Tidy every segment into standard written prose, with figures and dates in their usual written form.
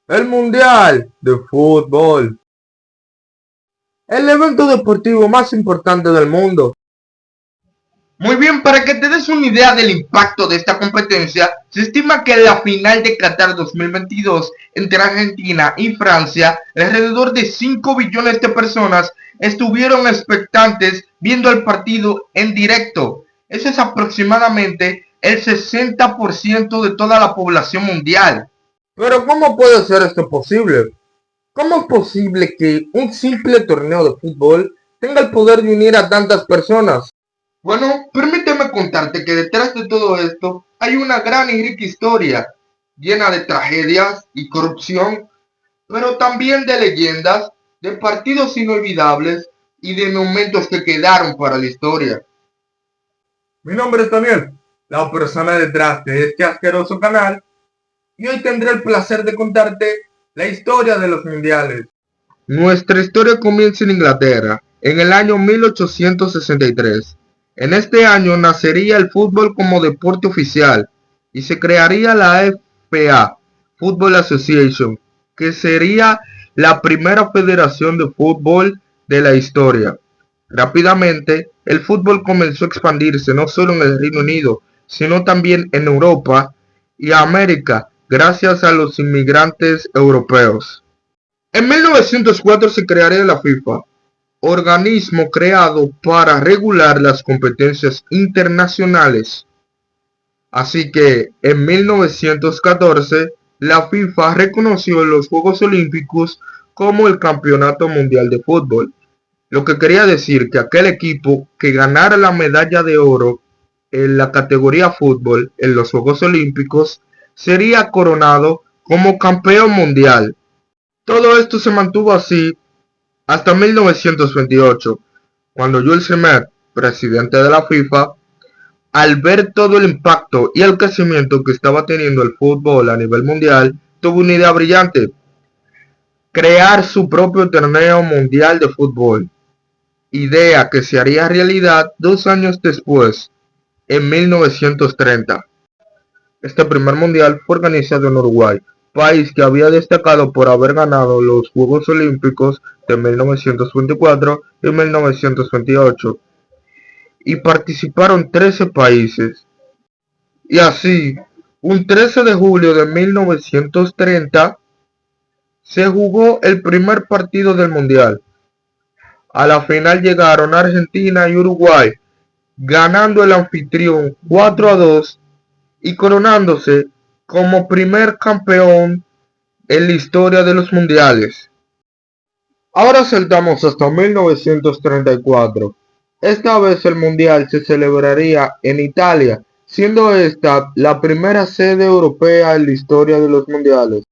El Mundial de Fútbol, el evento deportivo más importante del mundo. Muy bien, para que te des una idea del impacto de esta competencia, se estima que en la final de Qatar 2022 entre Argentina y Francia, alrededor de 5 billones de personas estuvieron expectantes viendo el partido en directo. Eso es aproximadamente el 60% de toda la población mundial. Pero ¿cómo puede ser esto posible? ¿Cómo es posible que un simple torneo de fútbol tenga el poder de unir a tantas personas? Bueno, permíteme contarte que detrás de todo esto hay una gran y rica historia, llena de tragedias y corrupción, pero también de leyendas, de partidos inolvidables y de momentos que quedaron para la historia. Mi nombre es Daniel, la persona detrás de este asqueroso canal, y hoy tendré el placer de contarte la historia de los mundiales. Nuestra historia comienza en Inglaterra, en el año 1863. En este año nacería el fútbol como deporte oficial y se crearía la FA, Football Association, que sería la primera federación de fútbol de la historia. Rápidamente, el fútbol comenzó a expandirse no solo en el Reino Unido, sino también en Europa y América, gracias a los inmigrantes europeos. En 1904 se crearía la FIFA, organismo creado para regular las competencias internacionales. Así que en 1914 la FIFA reconoció los Juegos Olímpicos como el Campeonato Mundial de Fútbol, lo que quería decir que aquel equipo que ganara la medalla de oro en la categoría fútbol en los Juegos Olímpicos sería coronado como campeón mundial. Todo esto se mantuvo así hasta 1928, cuando Jules Rimet, presidente de la FIFA, al ver todo el impacto y el crecimiento que estaba teniendo el fútbol a nivel mundial, tuvo una idea brillante: crear su propio torneo mundial de fútbol, idea que se haría realidad 2 años después, en 1930. Este primer mundial fue organizado en Uruguay, país que había destacado por haber ganado los Juegos Olímpicos de 1924 y 1928, y participaron 13 países. Y así, un 13 de julio de 1930, se jugó el primer partido del mundial. A la final llegaron Argentina y Uruguay, ganando el anfitrión 4-2 y coronándose como primer campeón en la historia de los mundiales. Ahora saltamos hasta 1934. Esta vez el mundial se celebraría en Italia, siendo esta la primera sede europea en la historia de los mundiales.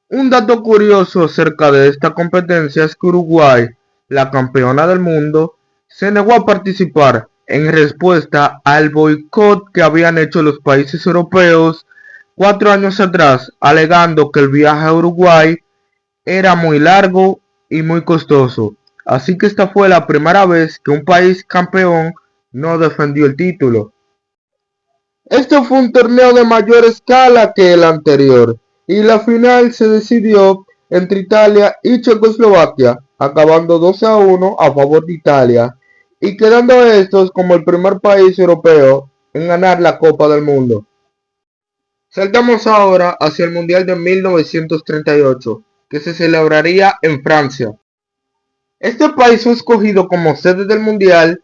Un dato curioso acerca de esta competencia es que Uruguay, la campeona del mundo, se negó a participar en respuesta al boicot que habían hecho los países europeos 4 años atrás, alegando que el viaje a Uruguay era muy largo y muy costoso. Así que esta fue la primera vez que un país campeón no defendió el título. Este fue un torneo de mayor escala que el anterior, y la final se decidió entre Italia y Checoslovaquia, acabando 2-1 a favor de Italia, y quedando estos como el primer país europeo en ganar la Copa del Mundo. Saltamos ahora hacia el Mundial de 1938, que se celebraría en Francia. Este país fue escogido como sede del Mundial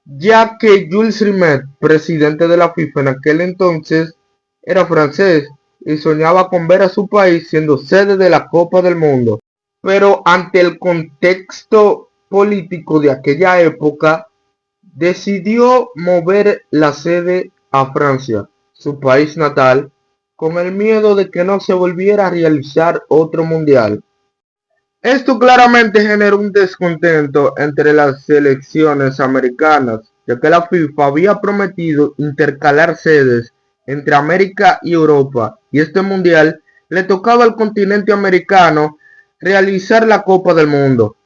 ya que Jules Rimet, presidente de la FIFA en aquel entonces, era francés y soñaba con ver a su país siendo sede de la Copa del Mundo. Pero ante el contexto político de aquella época, decidió mover la sede a Francia, su país natal, con el miedo de que no se volviera a realizar otro mundial. Esto claramente generó un descontento entre las selecciones americanas, ya que la FIFA había prometido intercalar sedes entre América y Europa, y este mundial le tocaba al continente americano realizar la Copa del Mundo.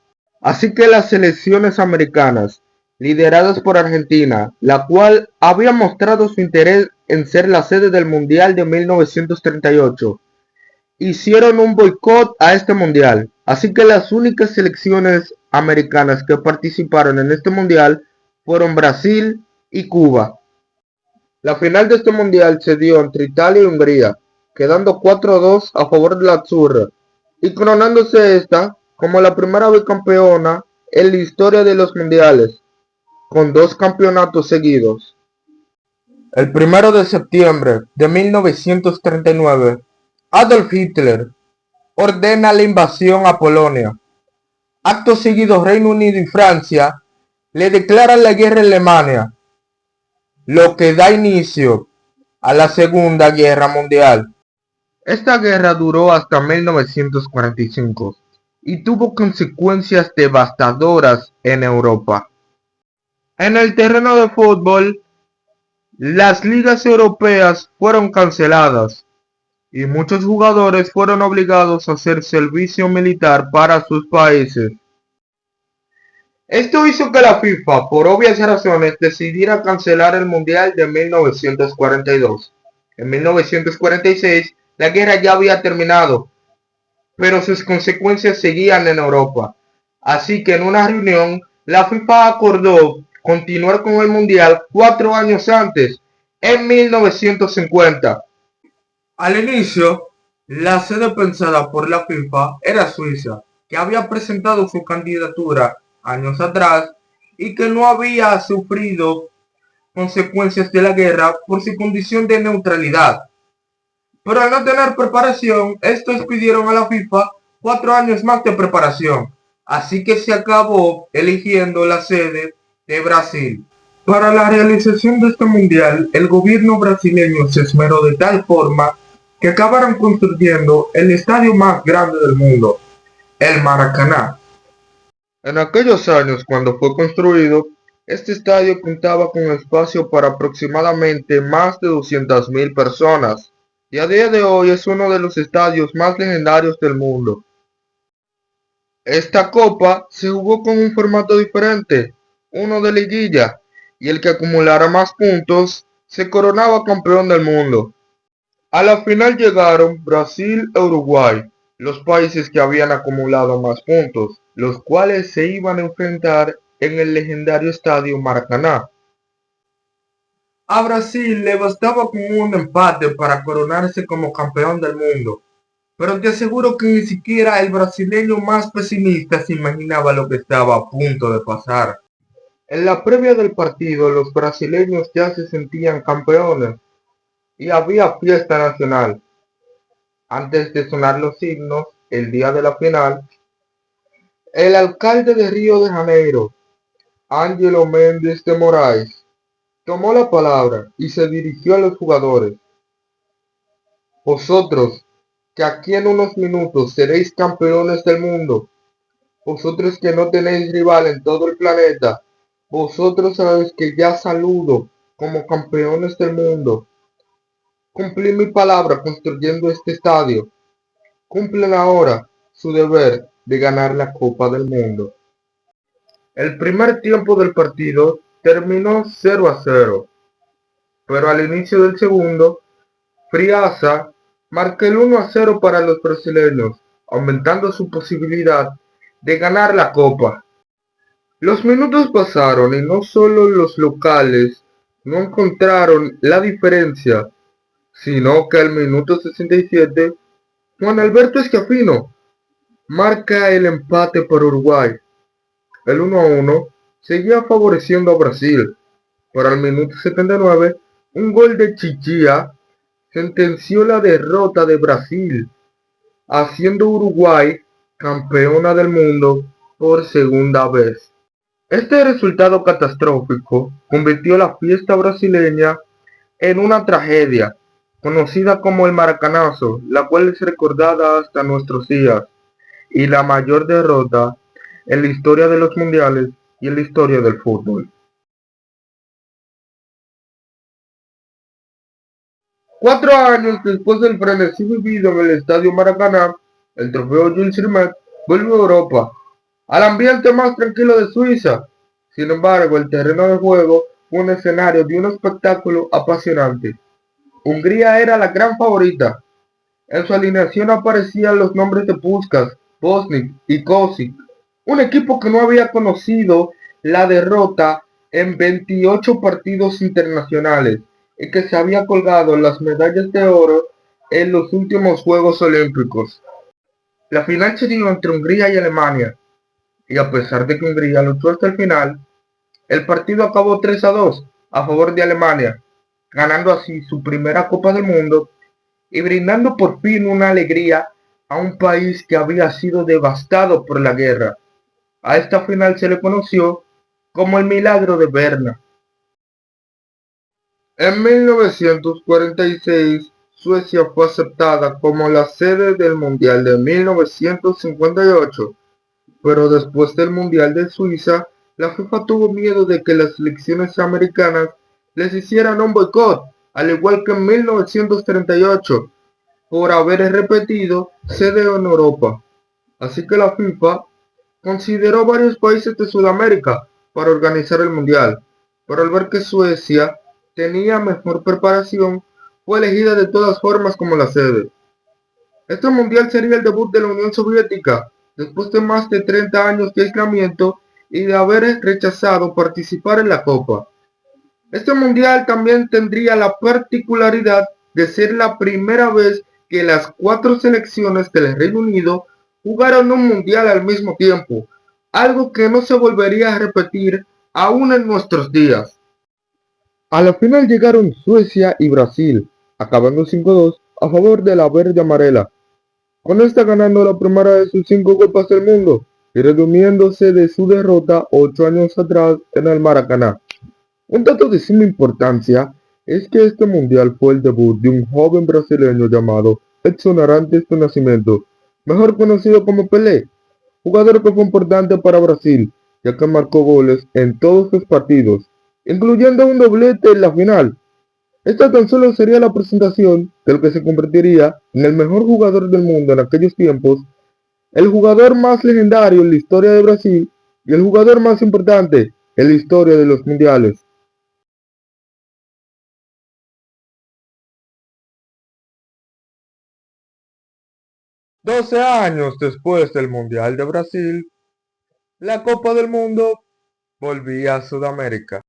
Así que las selecciones americanas, lideradas por Argentina, la cual había mostrado su interés en ser la sede del Mundial de 1938, hicieron un boicot a este mundial, así que las únicas selecciones americanas que participaron en este mundial fueron Brasil y Cuba. La final de este mundial se dio entre Italia y Hungría, quedando 4-2 a favor de la Azzurra, y coronándose esta como la primera bicampeona en la historia de los mundiales, con 2 campeonatos seguidos. El 1 de septiembre de 1939, Adolf Hitler ordena la invasión a Polonia. Acto seguido, Reino Unido y Francia le declaran la guerra a Alemania, lo que da inicio a la Segunda Guerra Mundial. Esta guerra duró hasta 1945 y tuvo consecuencias devastadoras en Europa. En el terreno de fútbol, las ligas europeas fueron canceladas y muchos jugadores fueron obligados a hacer servicio militar para sus países. Esto hizo que la FIFA, por obvias razones, decidiera cancelar el Mundial de 1942. En 1946, la guerra ya había terminado, pero sus consecuencias seguían en Europa. Así que en una reunión, la FIFA acordó continuar con el Mundial 4 años antes, en 1950. Al inicio, la sede pensada por la FIFA era Suiza, que había presentado su candidatura años atrás y que no había sufrido consecuencias de la guerra por su condición de neutralidad. Pero al no tener preparación, estos pidieron a la FIFA 4 años más de preparación, así que se acabó eligiendo la sede de Brasil. Para la realización de este mundial, el gobierno brasileño se esmeró de tal forma que acabaron construyendo el estadio más grande del mundo, el Maracaná. En aquellos años, cuando fue construido, este estadio contaba con espacio para aproximadamente más de 200.000 personas, y a día de hoy es uno de los estadios más legendarios del mundo. Esta copa se jugó con un formato diferente, uno de liguilla, y el que acumulara más puntos se coronaba campeón del mundo. A la final llegaron Brasil e Uruguay, los países que habían acumulado más puntos, los cuales se iban a enfrentar en el legendario estadio Maracaná. A Brasil le bastaba con un empate para coronarse como campeón del mundo, pero te aseguro que ni siquiera el brasileño más pesimista se imaginaba lo que estaba a punto de pasar. En la previa del partido, los brasileños ya se sentían campeones y había fiesta nacional. Antes de sonar los himnos, el día de la final, el alcalde de Río de Janeiro, Ângelo Mendes de Moraes, tomó la palabra y se dirigió a los jugadores. Vosotros, que aquí en unos minutos seréis campeones del mundo, vosotros que no tenéis rival en todo el planeta, vosotros a los que ya saludo como campeones del mundo, cumplí mi palabra construyendo este estadio. Cumplen ahora su deber de ganar la Copa del Mundo. El primer tiempo del partido terminó 0-0, pero al inicio del segundo, Friaza marcó el 1-0 para los brasileños, aumentando su posibilidad de ganar la Copa. Los minutos pasaron y no solo los locales no encontraron la diferencia, sino que al minuto 67, Juan Alberto Schiaffino marca el empate para Uruguay. El 1-1 seguía favoreciendo a Brasil, pero al minuto 79, un gol de Chichilla sentenció la derrota de Brasil, haciendo Uruguay campeona del mundo por segunda vez. Este resultado catastrófico convirtió la fiesta brasileña en una tragedia, conocida como el Maracanazo, la cual es recordada hasta nuestros días, y la mayor derrota en la historia de los mundiales y en la historia del fútbol. 4 años después del frenesí vivido en el Estadio Maracaná, el trofeo Jules Rimet vuelve a Europa, al ambiente más tranquilo de Suiza. Sin embargo, el terreno de juego fue un escenario de un espectáculo apasionante. Hungría era la gran favorita, En su alineación aparecían los nombres de Puskás, Bosnić y Kosic, un equipo que no había conocido la derrota en 28 partidos internacionales y que se había colgado las medallas de oro en los últimos Juegos Olímpicos. La final se dio entre Hungría y Alemania, y a pesar de que Hungría luchó hasta el final, el partido acabó 3-2 a favor de Alemania, ganando así su primera Copa del Mundo y brindando por fin una alegría a un país que había sido devastado por la guerra. A esta final se le conoció como el Milagro de Berna. En 1946, Suecia fue aceptada como la sede del Mundial de 1958, pero después del Mundial de Suiza, la FIFA tuvo miedo de que las selecciones americanas les hicieran un boicot, al igual que en 1938, por haber repetido sede en Europa. Así que la FIFA consideró varios países de Sudamérica para organizar el Mundial, pero al ver que Suecia tenía mejor preparación, fue elegida de todas formas como la sede. Este Mundial sería el debut de la Unión Soviética, después de más de 30 años de aislamiento y de haber rechazado participar en la Copa. Este Mundial también tendría la particularidad de ser la primera vez que las 4 selecciones del Reino Unido jugaron un Mundial al mismo tiempo, algo que no se volvería a repetir aún en nuestros días. A la final llegaron Suecia y Brasil, acabando 5-2 a favor de la verde amarela, con esta ganando la primera de sus 5 Copas del Mundo y redimiéndose de su derrota 8 años atrás en el Maracaná. Un dato de suma importancia es que este mundial fue el debut de un joven brasileño llamado Edson Arantes do Nascimento, mejor conocido como Pelé, jugador que fue importante para Brasil, ya que marcó goles en todos sus partidos, incluyendo un doblete en la final. Esta tan solo sería la presentación del que se convertiría en el mejor jugador del mundo en aquellos tiempos, el jugador más legendario en la historia de Brasil y el jugador más importante en la historia de los mundiales. 12 años después del Mundial de Brasil, la Copa del Mundo volvía a Sudamérica.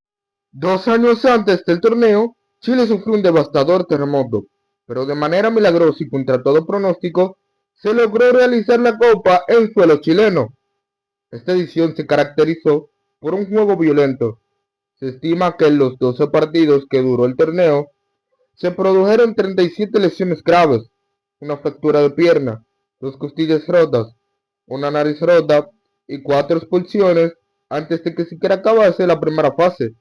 2 años antes del torneo, Chile sufrió un devastador terremoto, pero de manera milagrosa y contra todo pronóstico, se logró realizar la Copa en suelo chileno. Esta edición se caracterizó por un juego violento. Se estima que en los 12 partidos que duró el torneo, se produjeron 37 lesiones graves, una fractura de pierna, 2 costillas rotas, una nariz rota y 4 expulsiones antes de que siquiera acabase la primera fase.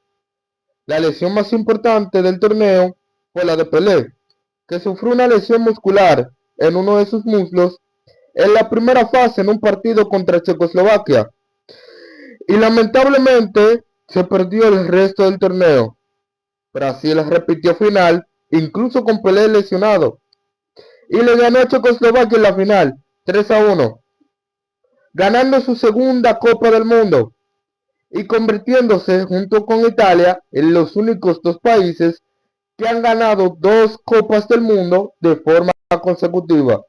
La lesión más importante del torneo fue la de Pelé, que sufrió una lesión muscular en uno de sus muslos en la primera fase en un partido contra Checoslovaquia y lamentablemente se perdió el resto del torneo. Brasil repitió final, incluso con Pelé lesionado, y le ganó a Checoslovaquia en la final, 3-1, ganando su segunda Copa del Mundo y convirtiéndose junto con Italia en los únicos 2 países que han ganado 2 Copas del Mundo de forma consecutiva.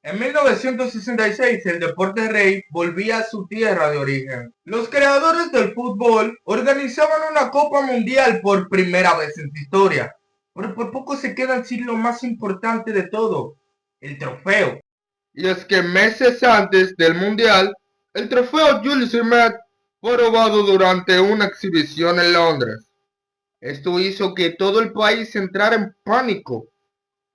En 1966 el deporte rey volvía a su tierra de origen. Los creadores del fútbol organizaban una Copa Mundial por primera vez en su historia, pero por poco se quedan sin lo más importante de todo, el trofeo. Y es que meses antes del Mundial, el trofeo Jules Rimet fue robado durante una exhibición en Londres. Esto hizo que todo el país entrara en pánico,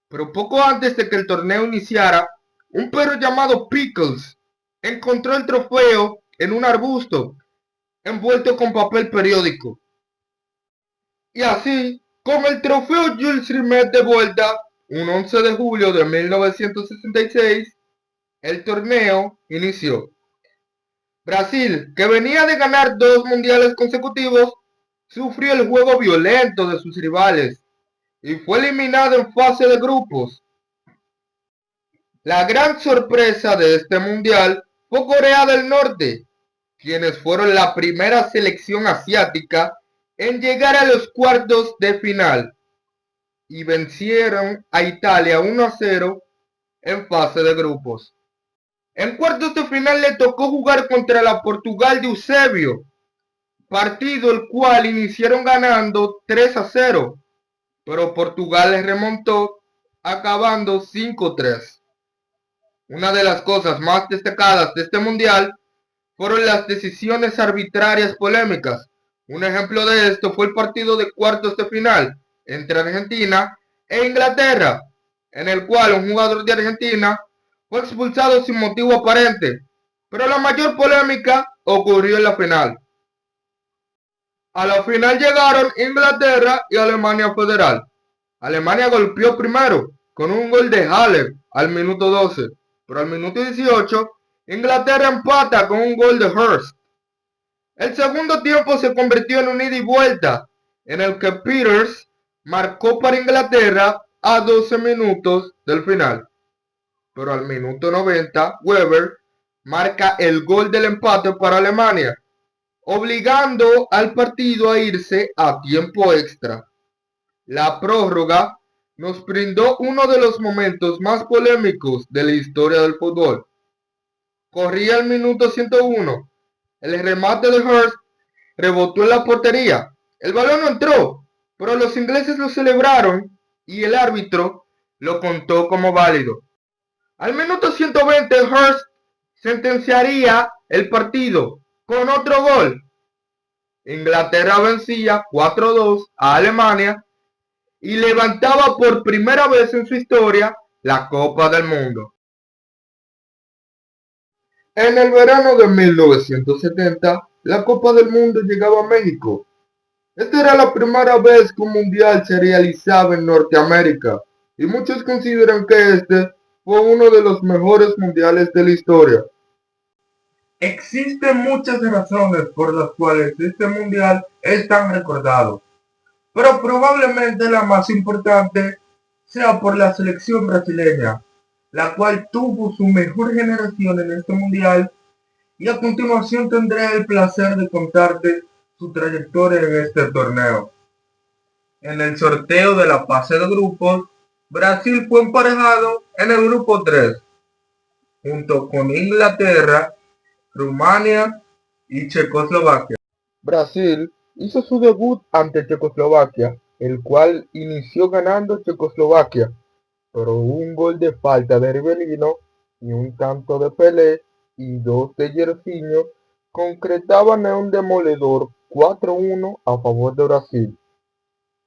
pero poco antes de que el torneo iniciara, un perro llamado Pickles encontró el trofeo en un arbusto envuelto con papel periódico. Y así, con el trofeo Jules Rimet de vuelta, un 11 de julio de 1966, el torneo inició. Brasil, que venía de ganar 2 mundiales consecutivos, sufrió el juego violento de sus rivales y fue eliminado en fase de grupos. La gran sorpresa de este mundial fue Corea del Norte, quienes fueron la primera selección asiática en llegar a los cuartos de final y vencieron a Italia 1-0 en fase de grupos. En cuartos de final le tocó jugar contra la Portugal de Eusebio, partido el cual iniciaron ganando 3-0, pero Portugal les remontó acabando 5-3. Una de las cosas más destacadas de este mundial fueron las decisiones arbitrarias polémicas. Un ejemplo de esto fue el partido de cuartos de final entre Argentina e Inglaterra, en el cual un jugador de Argentina fue expulsado sin motivo aparente, pero la mayor polémica ocurrió en la final. A la final llegaron Inglaterra y Alemania Federal. Alemania golpeó primero con un gol de Haller al minuto 12, pero al minuto 18 Inglaterra empata con un gol de Hurst. El segundo tiempo se convirtió en un ida y vuelta, en el que Peters marcó para Inglaterra a 12 minutos del final. Pero al minuto 90, Weber marca el gol del empate para Alemania, obligando al partido a irse a tiempo extra. La prórroga nos brindó uno de los momentos más polémicos de la historia del fútbol. Corría el minuto 101. El remate de Hurst rebotó en la portería. El balón no entró, pero los ingleses lo celebraron y el árbitro lo contó como válido. Al minuto 120 Hurst sentenciaría el partido con otro gol. Inglaterra vencía 4-2 a Alemania y levantaba por primera vez en su historia la Copa del Mundo. En el verano de 1970, la Copa del Mundo llegaba a México. Esta era la primera vez que un mundial se realizaba en Norteamérica, y muchos consideran que este fue uno de los mejores mundiales de la historia. Existen muchas razones por las cuales este mundial es tan recordado, pero probablemente la más importante sea por la selección brasileña, la cual tuvo su mejor generación en este mundial, y a continuación tendré el placer de contarte su trayectoria en este torneo. En el sorteo de la fase de grupos, Brasil fue emparejado en el grupo 3, junto con Inglaterra, Rumania y Checoslovaquia. Brasil hizo su debut ante Checoslovaquia, el cual inició ganando Checoslovaquia, pero un gol de falta de Rivelino y un tanto de Pelé y dos de Jairzinho concretaban en un demoledor 4-1 a favor de Brasil.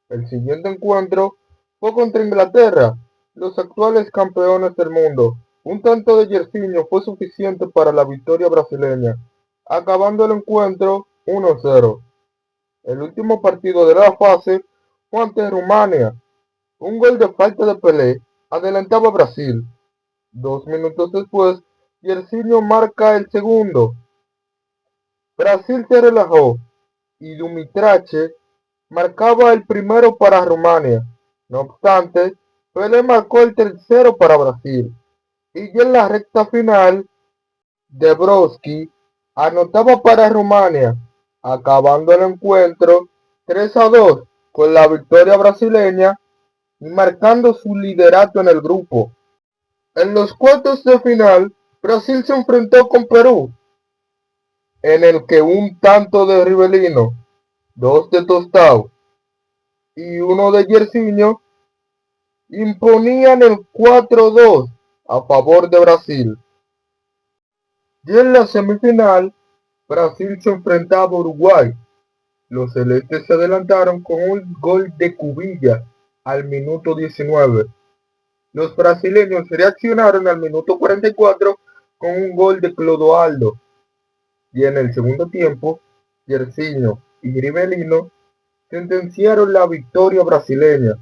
El siguiente encuentro fue contra Inglaterra, los actuales campeones del mundo. Un tanto de Jairzinho fue suficiente para la victoria brasileña, acabando el encuentro 1-0. El último partido de la fase fue ante Rumania. Un gol de falta de Pelé adelantaba a Brasil. 2 minutos después, Jairzinho marca el segundo. Brasil se relajó y Dumitrache marcaba el primero para Rumania. No obstante, Pelé marcó el tercero para Brasil. Y ya en la recta final, Dembrovski anotaba para Rumania, acabando el encuentro 3-2 con la victoria brasileña y marcando su liderato en el grupo. En los cuartos de final, Brasil se enfrentó con Perú, en el que un tanto de Rivelino, dos de Tostao y uno de Jairzinho imponían el 4-2 a favor de Brasil. Y en la semifinal, Brasil se enfrentaba a Uruguay. Los celestes se adelantaron con un gol de Cubilla al minuto 19. Los brasileños reaccionaron al minuto 44 con un gol de Clodoaldo. Y en el segundo tiempo, Jairzinho y Rivelino sentenciaron la victoria brasileña.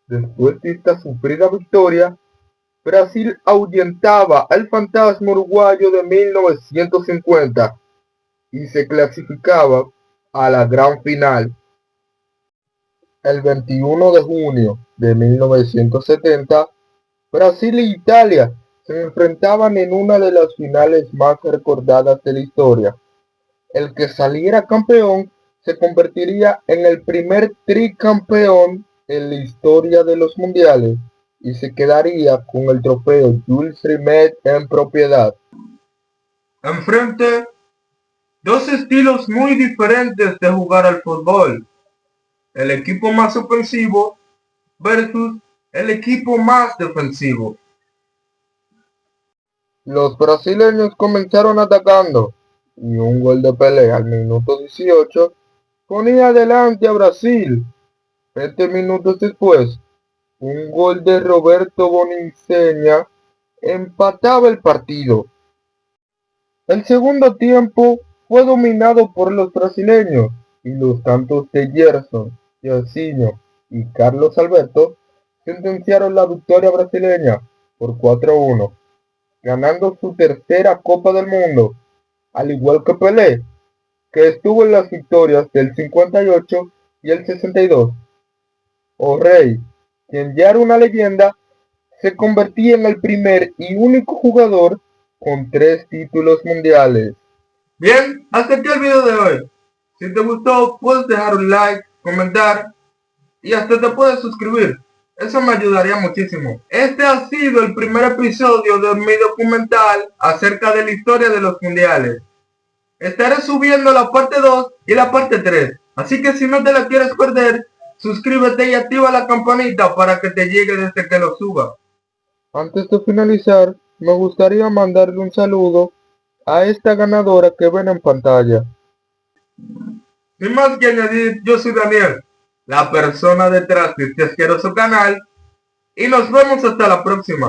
Después de esta sufrida victoria, Brasil ahuyentaba al fantasma uruguayo de 1950 y se clasificaba a la gran final. El 21 de junio de 1970, Brasil e Italia se enfrentaban en una de las finales más recordadas de la historia. El que saliera campeón se convertiría en el primer tricampeón en la historia de los mundiales y se quedaría con el trofeo Jules Rimet en propiedad. Enfrente, dos estilos muy diferentes de jugar al fútbol. El equipo más ofensivo versus el equipo más defensivo. Los brasileños comenzaron atacando y un gol de Pelé al minuto 18 ponía adelante a Brasil. 20 minutos después, un gol de Roberto Bonincenia empataba el partido. El segundo tiempo fue dominado por los brasileños y los tantos de Gerson, Jairzinho y Carlos Alberto sentenciaron la victoria brasileña por 4-1, ganando su tercera Copa del Mundo, al igual que Pelé, que estuvo en las victorias del 58 y el 62. O'Reilly, quien ya era una leyenda, se convertía en el primer y único jugador con 3 títulos mundiales. Bien, hasta aquí el video de hoy. Si te gustó, puedes dejar un like, comentar y hasta te puedes suscribir. Eso me ayudaría muchísimo. Este ha sido el primer episodio de mi documental acerca de la historia de los mundiales. Estaré subiendo la parte 2 y la parte 3. Así que si no te la quieres perder, suscríbete y activa la campanita para que te llegue desde que lo suba. Antes de finalizar, me gustaría mandarle un saludo a esta ganadora que ven en pantalla. Sin más que añadir, yo soy Daniel, la persona detrás de este asqueroso canal, y nos vemos hasta la próxima.